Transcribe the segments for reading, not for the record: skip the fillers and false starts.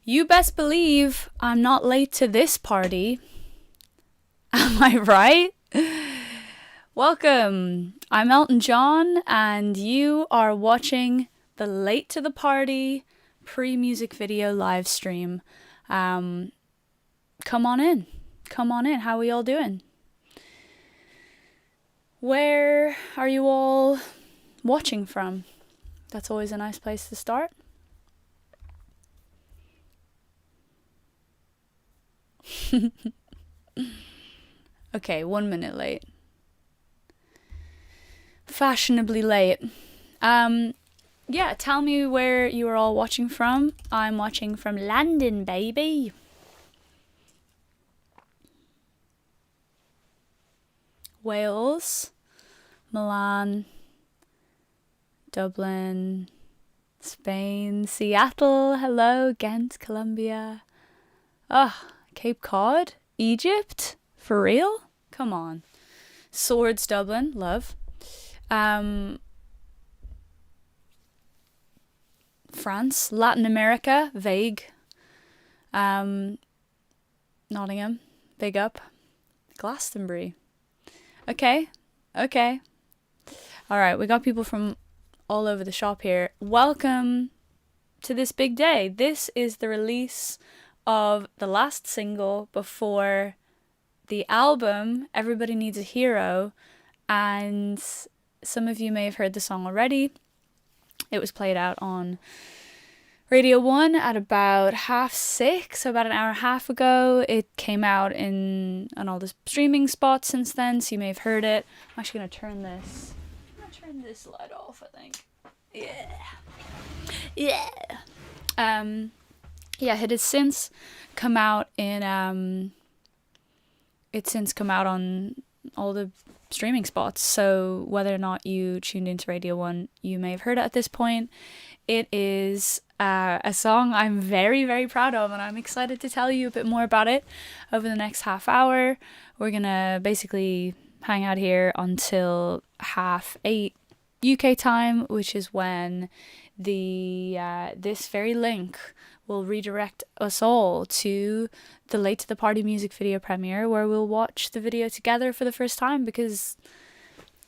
You best believe I'm not late to this party. Am I right? Welcome. I'm Elton John, and you are watching the Late to the Party pre-music video live stream. Come on in. Come on in. How are we all doing? Where are you all watching from? That's always a nice place to start. Okay, 1 minute late. Fashionably late. Yeah, tell me where you are all watching from. I'm watching from London, baby. Wales, Milan, Dublin, Spain, Seattle, hello, Ghent, Colombia. Cape Cod, Egypt, for real? Come on. Swords, Dublin, love. France, Latin America, vague. Nottingham, big up. Glastonbury. Okay. Alright, we got people from all over the shop here. Welcome to this big day. This is the release of the last single before the album Everybody Needs a Hero, and some of you may have heard the song already. It was played out on Radio 1 at about 6:30, so about an hour and a half ago. It came out on all the streaming spots since then, so you may have heard it. I'm actually going to turn this light off, I think. Yeah. It has since come out on all the streaming spots, so whether or not you tuned into Radio 1, you may have heard it at this point. It is a song I'm very, very proud of, and I'm excited to tell you a bit more about it over the next half hour. We're gonna basically hang out here until 8:30 UK time, which is when this very link will redirect us all to the Late to the Party music video premiere, where we'll watch the video together for the first time, because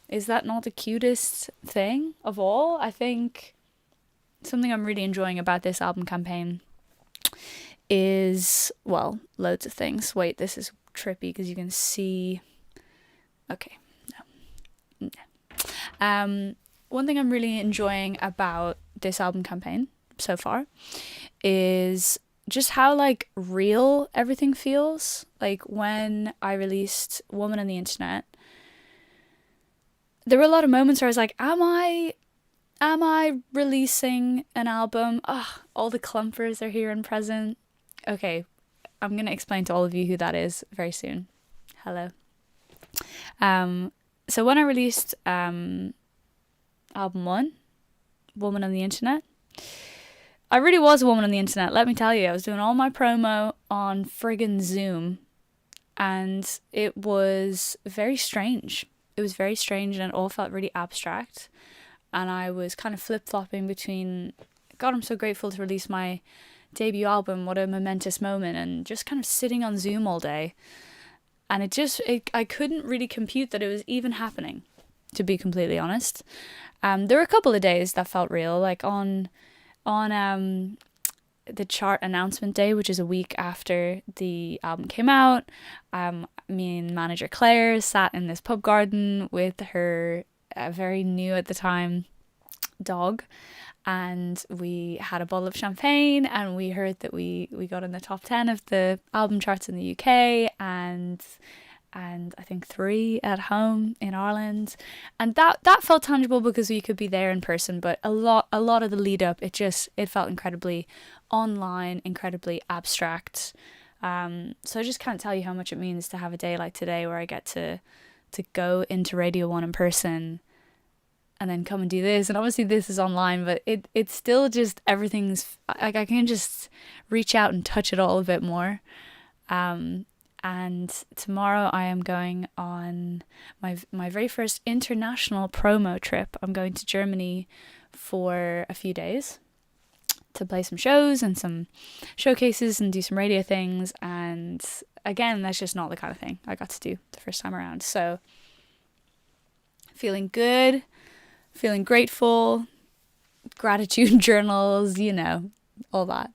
is that not the cutest thing of all? I think something I'm really enjoying about this album campaign is, well, loads of things. Wait, this is trippy because you can see. Okay, no. One thing I'm really enjoying about this album campaign so far is just how real everything feels. Like when I released Woman on the Internet, there were a lot of moments where I was like, am I releasing an album? All the clumpers are here and present. Okay, I'm gonna explain to all of you who that is very soon. Hello. So when I released album 1, Woman on the Internet, I really was a woman on the internet, let me tell you. I was doing all my promo on friggin' Zoom, and it was very strange. It was very strange, and it all felt really abstract. And I was kind of flip-flopping between, God, I'm so grateful to release my debut album, what a momentous moment, and just kind of sitting on Zoom all day. And I couldn't really compute that it was even happening, to be completely honest. There were a couple of days that felt real, like on the chart announcement day, which is a week after the album came out. Me and manager Claire sat in this pub garden with her very new at the time dog, and we had a bottle of champagne, and we heard that we got in the top 10 of the album charts in the UK, and I think 3 at home in Ireland, and that felt tangible because we could be there in person. But a lot of the lead up, it felt incredibly online, incredibly abstract. So I just can't tell you how much it means to have a day like today where I get to go into Radio 1 in person and then come and do this. And obviously this is online, but it's still just, everything's like, I can just reach out and touch it all a bit more. And tomorrow I am going on my very first international promo trip. I'm going to Germany for a few days. to play some shows and some showcases and do some radio things. And again, that's just not the kind of thing I got to do the first time around. So feeling good, feeling grateful, gratitude journals, you know, all that.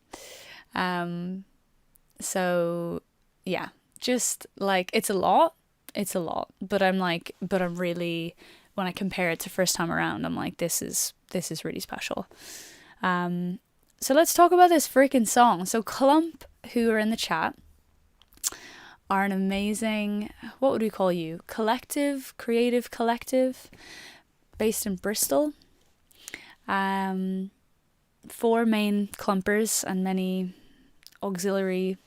So yeah, just like it's a lot, but I'm really, when I compare it to first time around, I'm like, this is really special. So let's talk about this freaking song. So Clump, who are in the chat, are an amazing, what would we call you? Creative collective based in Bristol. 4 main clumpers and many auxiliary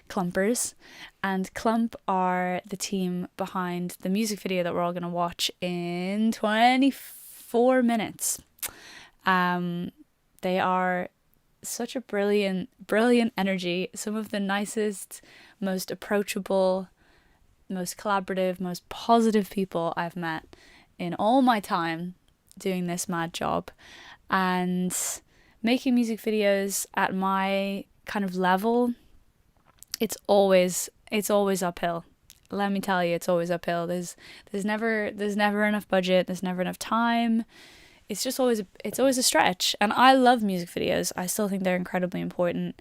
clumpers. And Clump are the team behind the music video that we're all going to watch in 24 minutes. They are such a brilliant energy. Some of the nicest, most approachable, most collaborative, most positive people I've met in all my time doing this mad job. And making music videos at my kind of level, it's always uphill. Let me tell you, it's always uphill. There's never enough budget, there's never enough time. It's always a stretch. And I love music videos. I still think they're incredibly important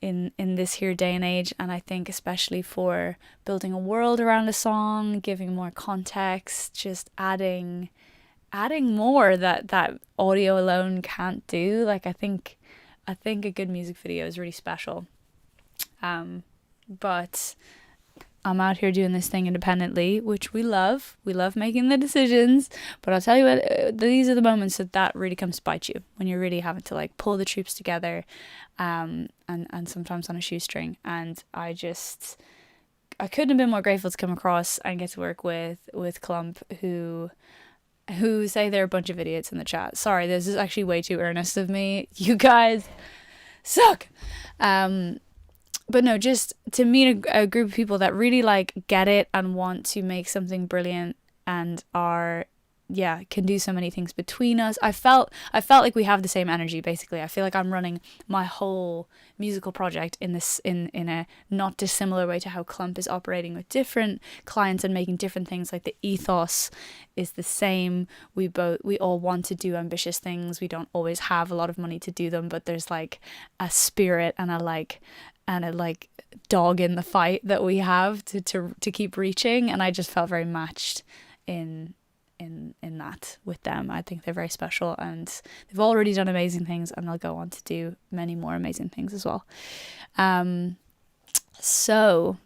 in this here day and age. And I think especially for building a world around a song, giving more context, just adding more that audio alone can't do. Like I think a good music video is really special. But I'm out here doing this thing independently, which we love. We love making the decisions. But I'll tell you what, these are the moments that really comes to bite you, when you're really having to like pull the troops together, and sometimes on a shoestring. And I couldn't have been more grateful to come across and get to work with Clump, who say they're a bunch of idiots in the chat. Sorry, this is actually way too earnest of me. You guys suck. But no, just to meet a group of people that really like get it and want to make something brilliant and can do so many things between us. I felt like we have the same energy, basically. I feel like I'm running my whole musical project in a not dissimilar way to how Clump is operating with different clients and making different things. Like the ethos is the same. We all want to do ambitious things. We don't always have a lot of money to do them, but there's like a spirit and a dog in the fight that we have to keep reaching. And I just felt very matched in that with them. I think they're very special, and they've already done amazing things, and they'll go on to do many more amazing things as well. So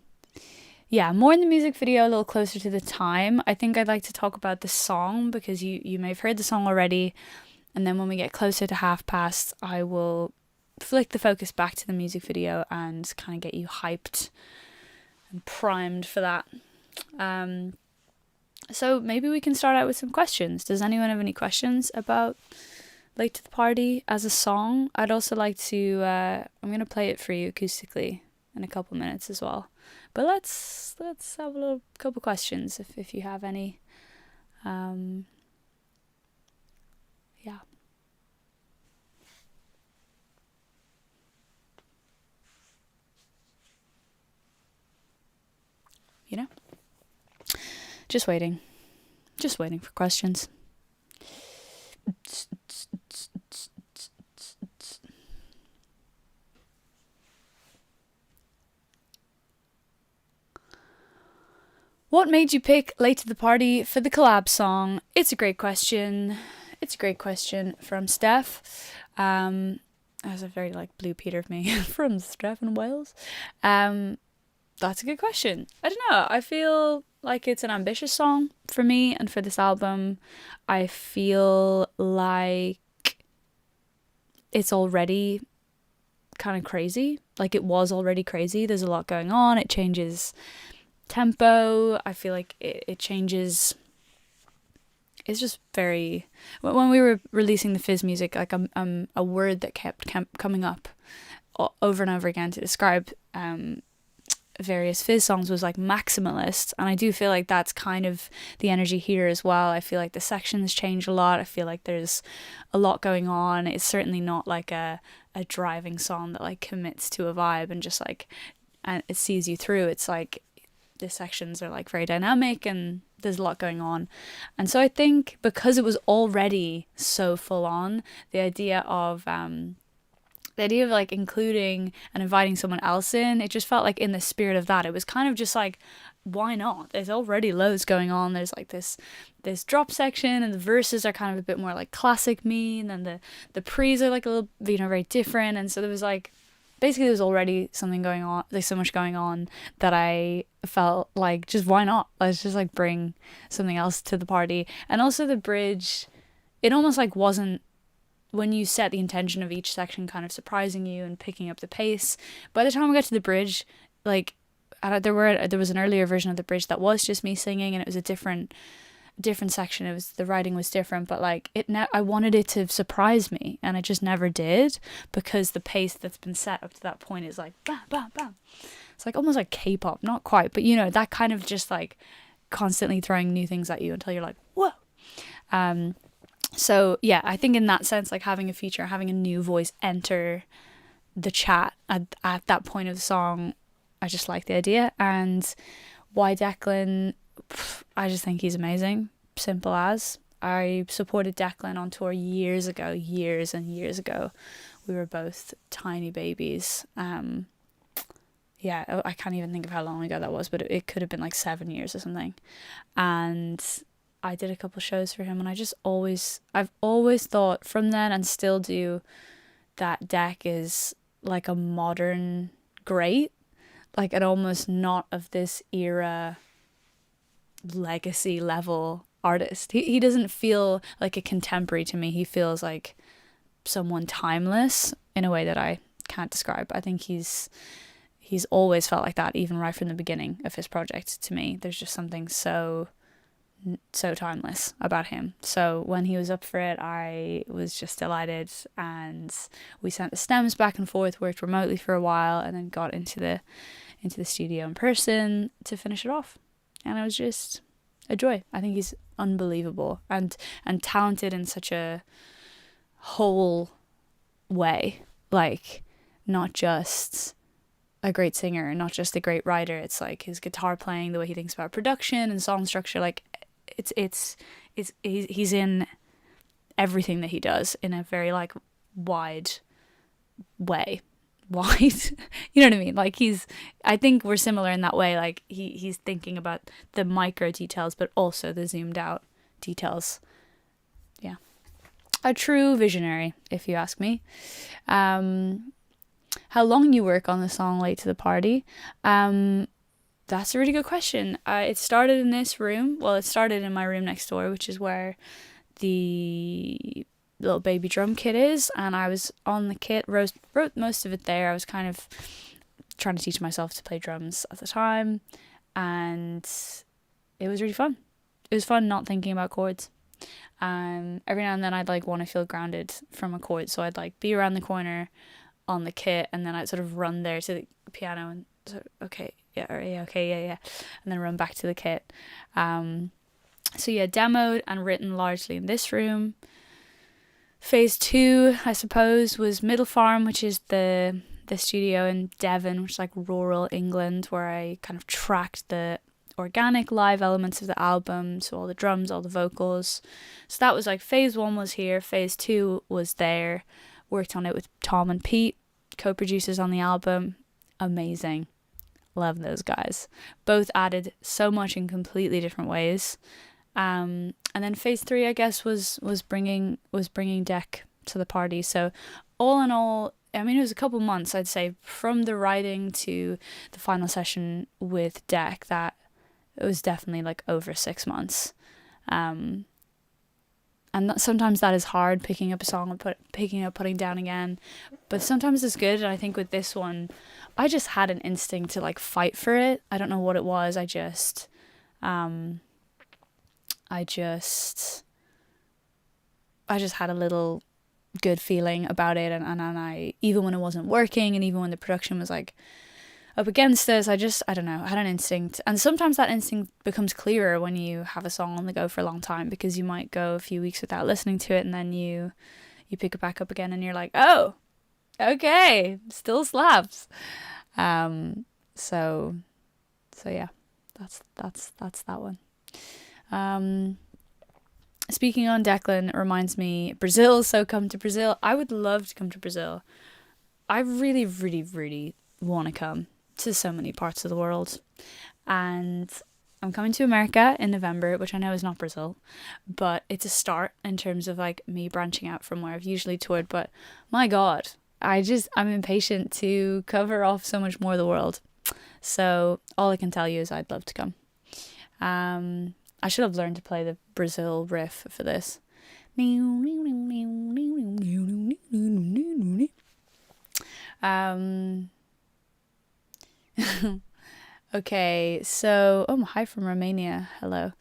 yeah, more in the music video, a little closer to the time. I think I'd like to talk about the song, because you may have heard the song already, and then when we get closer to 1:30, I will flick the focus back to the music video and kind of get you hyped and primed for that. So maybe we can start out with some questions. Does anyone have any questions about Late to the Party as a song? I'd also like to, I'm going to play it for you acoustically in a couple minutes as well. But let's have a couple questions if you have any. Yeah. You know? Just waiting for questions. What made you pick Late to the Party for the collab song? It's a great question. From Steph. That was a very Blue Peter of me. From Steph in Wales. That's a good question. I don't know. I feel like it's an ambitious song for me and for this album. I feel like it's already kind of crazy. Like it was already crazy. There's a lot going on. It changes tempo. I feel like it changes. It's just very... When we were releasing the Fizz music, like a word that kept coming up over and over again to describe various Fizz songs was like maximalist, and I do feel like that's kind of the energy here as well. I feel like the sections change a lot. I feel like there's a lot going on. It's certainly not like a driving song that like commits to a vibe and just like, and it sees you through. It's like the sections are like very dynamic and there's a lot going on. And so I think because it was already so full on, the idea of like including and inviting someone else in, it just felt like in the spirit of that, it was kind of just like, why not? There's already loads going on. There's like this drop section, and the verses are kind of a bit more like classic me, and then the pre's are like a little, very different. And so there was like, basically there was already something going on, like so much going on, that I felt like, just why not? Let's just like bring something else to the party. And also the bridge, it almost like wasn't, when you set the intention of each section kind of surprising you and picking up the pace, by the time we got to the bridge, like there was an earlier version of the bridge that was just me singing, and it was a different section. It was, the writing was different, but like I wanted it to surprise me, and it just never did, because the pace that's been set up to that point is like bam bam bam. It's like almost like K-pop, not quite, but you know, that kind of just like constantly throwing new things at you until you're like, whoa. So yeah, I think in that sense, like having a feature, having a new voice enter the chat at that point of the song, I just like the idea. And why Declan, I just think he's amazing. Simple as. I supported Declan on tour years and years ago. We were both tiny babies. Yeah, I can't even think of how long ago that was, but it could have been like 7 years or something. And I did a couple shows for him, and I've always thought from then, and still do, that Deck is like a modern great, like an almost not of this era legacy level artist. He doesn't feel like a contemporary to me. He feels like someone timeless in a way that I can't describe. I think he's always felt like that, even right from the beginning of his project. To me, there's just something so timeless about him. So when he was up for it, I was just delighted, and we sent the stems back and forth, worked remotely for a while, and then got into the studio in person to finish it off. And it was just a joy. I think he's unbelievable and talented in such a whole way, like not just a great singer, not just a great writer. It's like his guitar playing, the way he thinks about production and song structure, like he's in everything that he does in a very like wide way. You know what I mean? Like I think we're similar in that way. Like he's thinking about the micro details, but also the zoomed out details. Yeah, a true visionary, if you ask me. How long you work on the song Late to the Party? That's a really good question. It started in this room. Well, it started in my room next door, which is where the little baby drum kit is, and I was on the kit, wrote most of it there. I was kind of trying to teach myself to play drums at the time, and it was really fun. It was fun not thinking about chords. Every now and then I'd like want to feel grounded from a chord, so I'd like be around the corner on the kit, and then I'd sort of run there to the piano and sort of, okay, yeah, and then run back to the kit. So yeah, demoed and written largely in this room. Phase 2, I suppose, was Middle Farm, which is the studio in Devon, which is like rural England, where I kind of tracked the organic live elements of the album, so all the drums, all the vocals. So that was like phase 1 was here, phase 2 was there. Worked on it with Tom and Pete, co-producers on the album. Amazing. Love those guys. Both added so much in completely different ways. And then phase 3, I guess, was bringing Deck to the party. So all in all, I mean, it was a couple months, I'd say, from the writing to the final session with Deck, that it was definitely like over 6 months. And sometimes that is hard, picking up a song and putting down again. But sometimes it's good. And I think with this one, I just had an instinct to like fight for it. I don't know what it was. I just had a little good feeling about it. And I, even when it wasn't working, and even when the production was like up against this. I don't know, I had an instinct. And sometimes that instinct becomes clearer when you have a song on the go for a long time, because you might go a few weeks without listening to it, and then you pick it back up again and you're like, oh, okay, still slaps. So yeah, that's that one. Speaking on Declan, it reminds me, Brazil, so come to Brazil. I would love to come to Brazil. I really, really, really want to come to so many parts of the world. And I'm coming to America in November, which I know is not Brazil, but it's a start in terms of like me branching out from where I've usually toured. But my God, I'm impatient to cover off so much more of the world. So all I can tell you is I'd love to come. I should have learned to play the Brazil riff for this. Okay, so hi from Romania. Hello.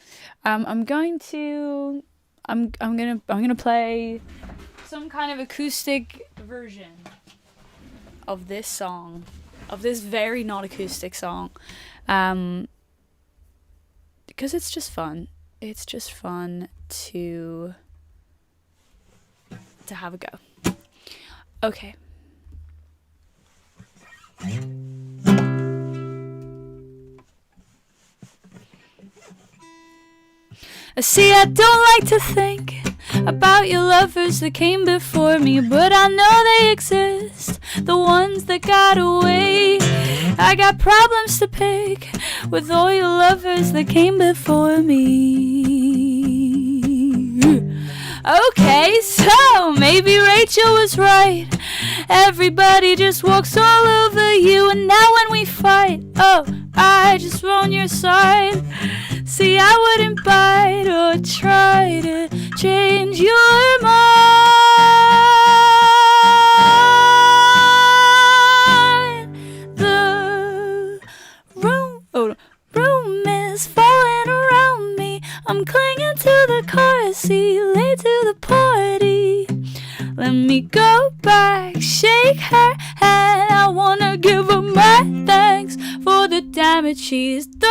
I'm gonna play some kind of acoustic version of this song, of this very not acoustic song. Because it's just fun. It's just fun to have a go. Okay. See, I don't like to think about your lovers that came before me, but I know they exist, the ones that got away. I got problems to pick with all your lovers that came before me. Okay, so maybe Rachel was right. Everybody just walks all over you, and now when we fight, oh, I just on your side. See, I wouldn't bite or try to change your mind. The room is falling around me. I'm clinging to the car seat, late to the party. Let me go back, shake her hand. I wanna give her my thanks for the damage she's done.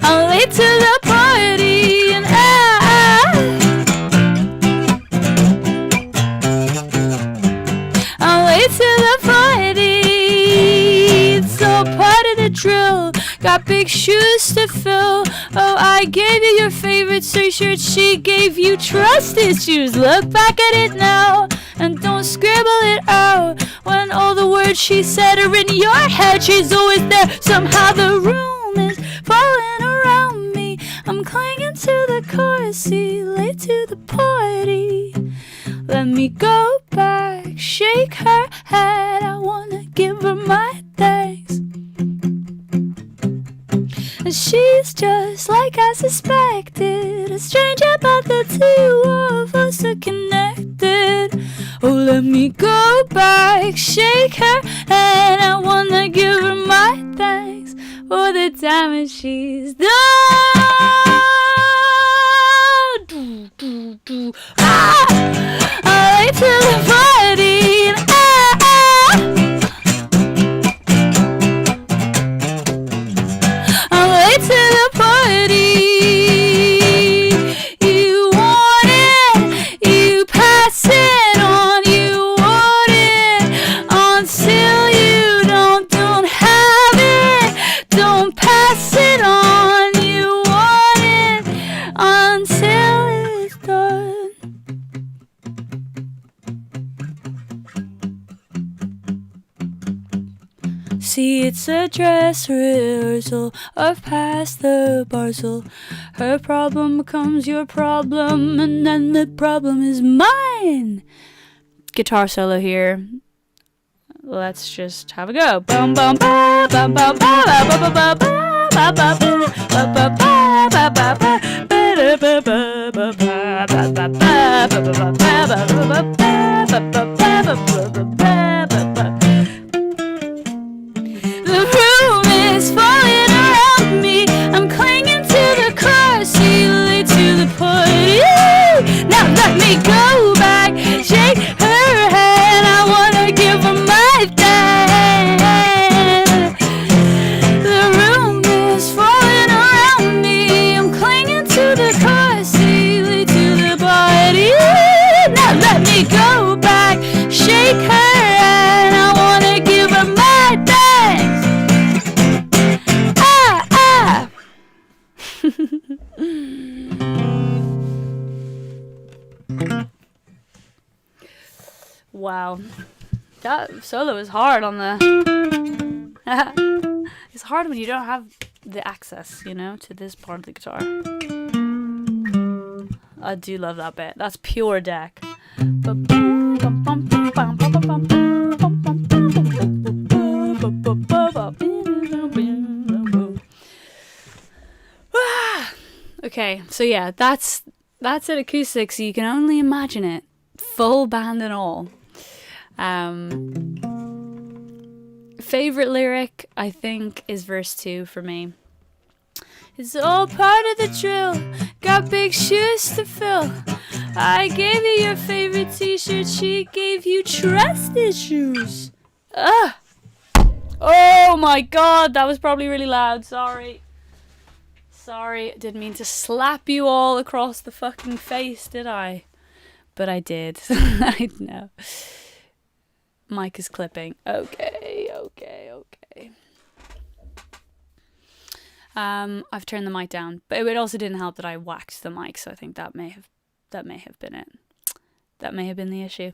I'm late to the party and I'm late to the party. It's all part of the drill. Got big shoes to fill. Oh, I gave you your favorite shirt. She gave you trust issues. Look back at it now and don't scribble it out. When all the words she said are in your head, she's always there. Somehow the room is falling around me. I'm clinging to the car seat, late to the party. Let me go back, shake her head. I wanna give her my thanks. She's just like I suspected, a stranger, but the two of us are connected. Oh, let me go back, shake her hand. I wanna give her my thanks for the damage she's done. I like to the party. To the party, you want it, you pass it on, you want it until you don't have it, don't pass it on, you want it until it's done. See, it's a dress rehearsal of past the parcel. Her problem becomes your problem, and then the problem is mine. Guitar solo here. Let's just have a go. Bum bum ba bum bum ba ba ba ba ba ba ba ba ba ba ba ba The room is falling around me. I'm clinging to the car seat, late to the party. Now let me go back, shake her Wow. That solo is hard on the... It's hard when you don't have the access, you know, to this part of the guitar. I do love that bit. That's pure deck. Okay, so yeah, that's it acoustic, so you can only imagine it. Full band and all. Favorite lyric, I think, is verse 2 for me. It's all part of the drill. Got big shoes to fill. I gave you your favorite t-shirt. She gave you trust issues. Ugh. Oh my god, that was probably really loud. Sorry, didn't mean to slap you all across the fucking face, did I? But I did. I know. Mic is clipping. Okay. I've turned the mic down, but it also didn't help that I whacked the mic, so I think that may have been it. That may have been the issue.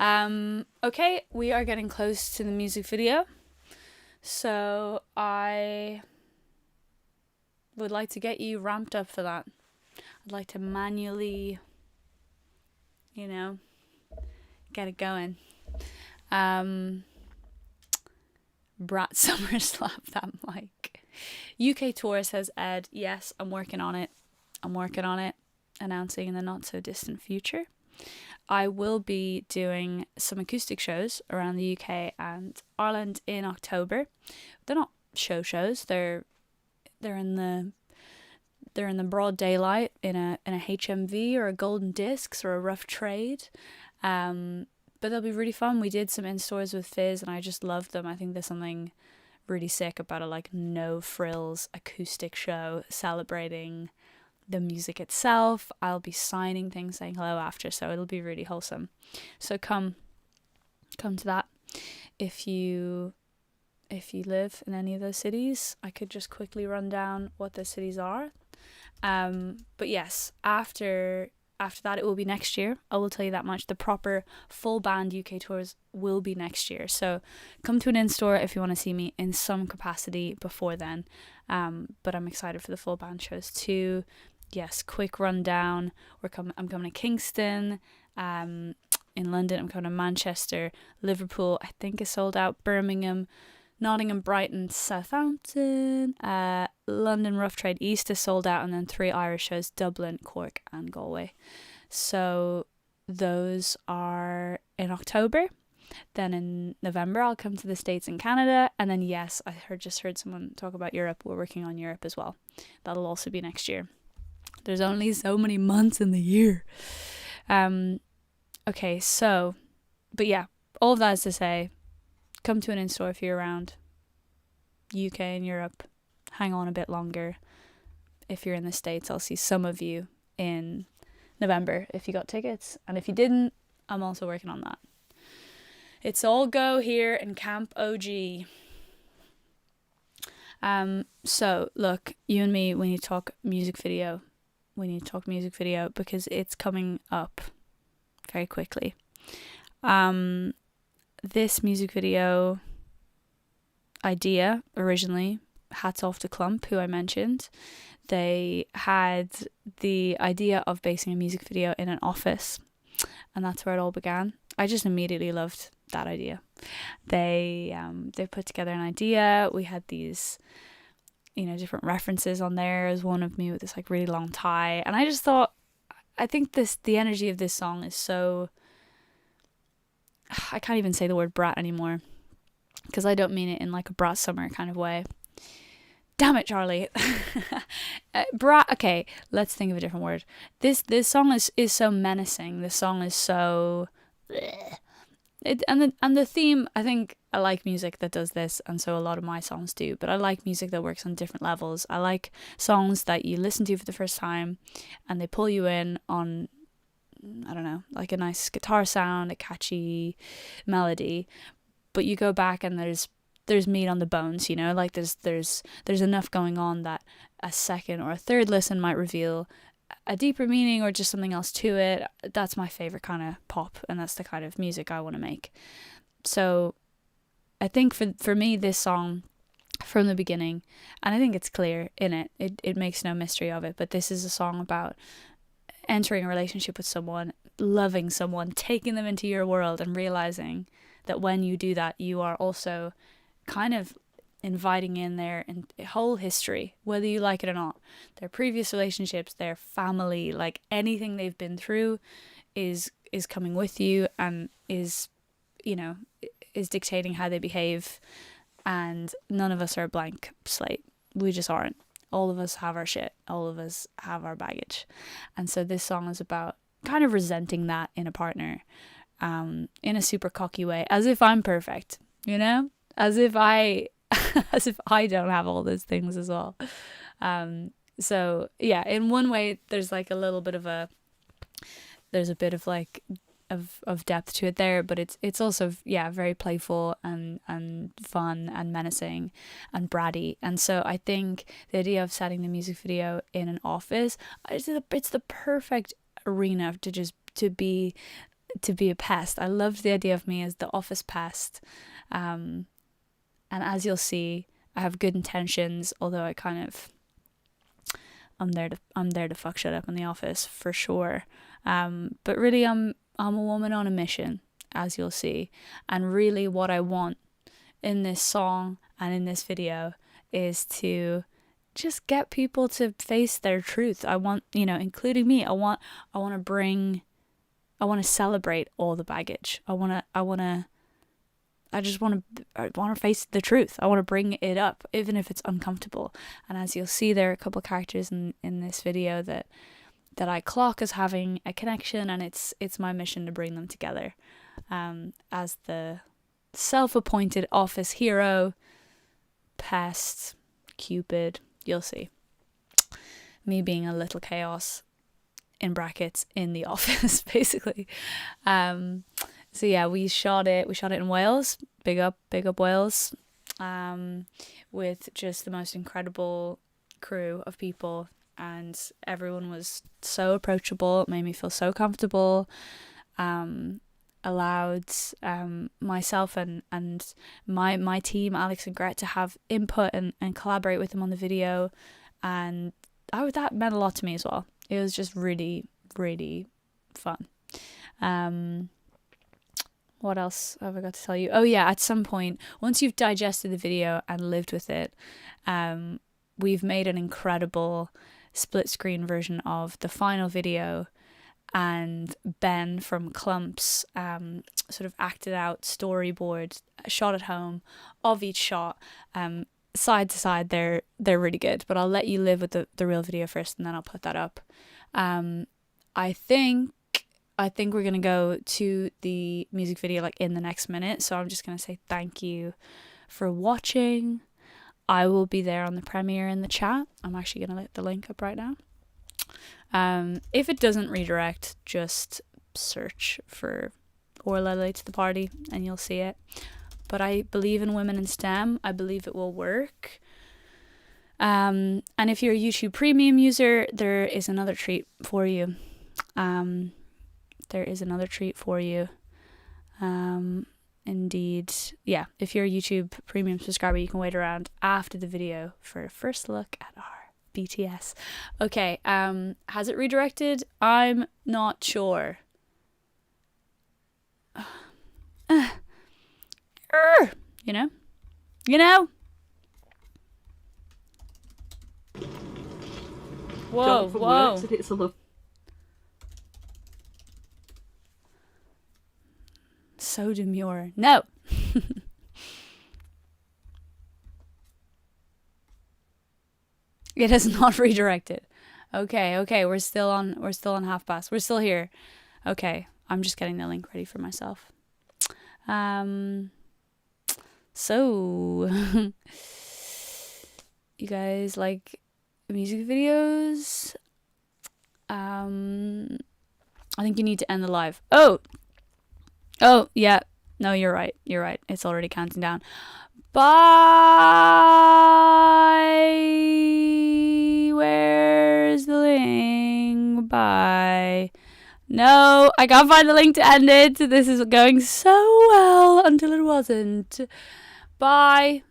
Okay, we are getting close to the music video, so I would like to get you ramped up for that. I'd like to manually, get it going. Brat Summer slap that mic. UK tour, says Ed. Yes, I'm working on it. Announcing in the not so distant future. I will be doing some acoustic shows around the UK and Ireland in October. They're not shows. They're in the broad daylight in a HMV or a Golden Discs or a Rough Trade. But they'll be really fun. We did some in-stores with Fizz and I just loved them. I think there's something really sick about a no frills acoustic show celebrating the music itself. I'll be signing things, saying hello after, so it'll be really wholesome. So come to that. If you live in any of those cities, I could just quickly run down what those cities are. But yes, after that it will be next year. I will tell you that much. The proper full band UK tours will be next year. So come to an in-store if you want to see me in some capacity before then. But I'm excited for the full band shows too. Yes, quick rundown. I'm coming to Kingston. In London, I'm coming to Manchester. Liverpool, I think, is sold out. Birmingham, Nottingham, Brighton, Southampton. London Rough Trade East is sold out, and then 3 Irish shows: Dublin, Cork and Galway. So those are in October. Then in November I'll come to the States and Canada, and then yes, I just heard someone talk about Europe. We're working on Europe as well. That'll also be next year. There's only so many months in the year. Okay, so, but yeah, all of that is to say, come to an in-store if you're around. UK and Europe, hang on a bit longer. If you're in the States, I'll see some of you in November if you got tickets. And if you didn't, I'm also working on that. It's all go here in Camp OG. So, look, you and me, we need to talk music video. Because it's coming up very quickly. This music video idea originally, hats off to Clump, who I mentioned. They had the idea of basing a music video in an office, and that's where it all began. I just immediately loved that idea. They put together an idea. We had these different references on there. As one of me with this really long tie, and I just thought, I think the energy of this song is so, I can't even say the word brat anymore because I don't mean it in a Brat Summer kind of way. Damn it, Charlie. Brat. Okay, let's think of a different word. This song is so menacing. This song is so, and the theme, I think I like music that does this, and so a lot of my songs do, but I like music that works on different levels. I like songs that you listen to for the first time and they pull you in on, I don't know, a nice guitar sound, a catchy melody, but you go back and there's meat on the bones, there's enough going on that a second or a third listen might reveal a deeper meaning or just something else to it, that's my favorite kind of pop, and that's the kind of music I want to make. So I think for me, this song from the beginning, and I think it's clear in it, it makes no mystery of it, but this is a song about entering a relationship with someone, loving someone, taking them into your world, and realizing that when you do that, you are also kind of inviting in their whole history, whether you like it or not. Their previous relationships, their family, like anything they've been through is coming with you, and is, you know, is dictating how they behave. And none of us are a blank slate. We just aren't. All of us have our shit. All of us have our baggage. And so this song is about kind of resenting that in a partner, in a super cocky way, as if I'm perfect, you know, as if I don't have all those things as well. So yeah, in one way, there's like a little bit of there's a bit of like of depth to it there, but it's also, yeah, very playful and fun and menacing and bratty. And so I think the idea of setting the music video in an office, it's the perfect arena to be a pest. I loved the idea of me as the office pest. And as you'll see, I have good intentions, although I'm there to fuck shit up in the office for sure. But really I'm a woman on a mission, as you'll see. And really what I want in this song and in this video is to just get people to face their truth. I want, including me, I want to celebrate all the baggage. I want to face the truth. I want to bring it up, even if it's uncomfortable. And as you'll see, there are a couple of characters in this video that I clock as having a connection, and it's my mission to bring them together. As the self-appointed office hero, pest, Cupid, you'll see. Me being a little chaos, in brackets, in the office, basically. So yeah, we shot it in Wales. Big up Wales. With just the most incredible crew of people, and everyone was so approachable. It made me feel so comfortable. Allowed myself and my team, Alex and Gret, to have input and collaborate with them on the video, and that meant a lot to me as well. It was just really, really fun. What else have I got to tell you? Oh yeah, at some point, once you've digested the video and lived with it, we've made an incredible split screen version of the final video, and Ben from Clump's sort of acted out storyboard shot at home of each shot, side to side. They're really good, but I'll let you live with the real video first, and then I'll put that up. I think we're gonna go to the music video like in the next minute, so I'm just gonna say thank you for watching. I will be there on the premiere in the chat. I'm actually gonna let the link up right now. If it doesn't redirect, just search for Orla Late to the Party and you'll see it. But I believe in women in STEM. I believe it will work. And if you're a YouTube Premium user, there is another treat for you. Indeed. Yeah, if you're a YouTube Premium subscriber, you can wait around after the video for a first look at our BTS. Okay, has it redirected? I'm not sure. You know? Whoa. So demure. No. It has not redirected. Okay, we're still on half past. We're still here. Okay, I'm just getting the link ready for myself. So you guys like music videos? I think you need to end the live. Oh, yeah. No, you're right. It's already counting down. Bye. Where's the link? No, I can't find the link to end it. This is going so well until it wasn't. Bye.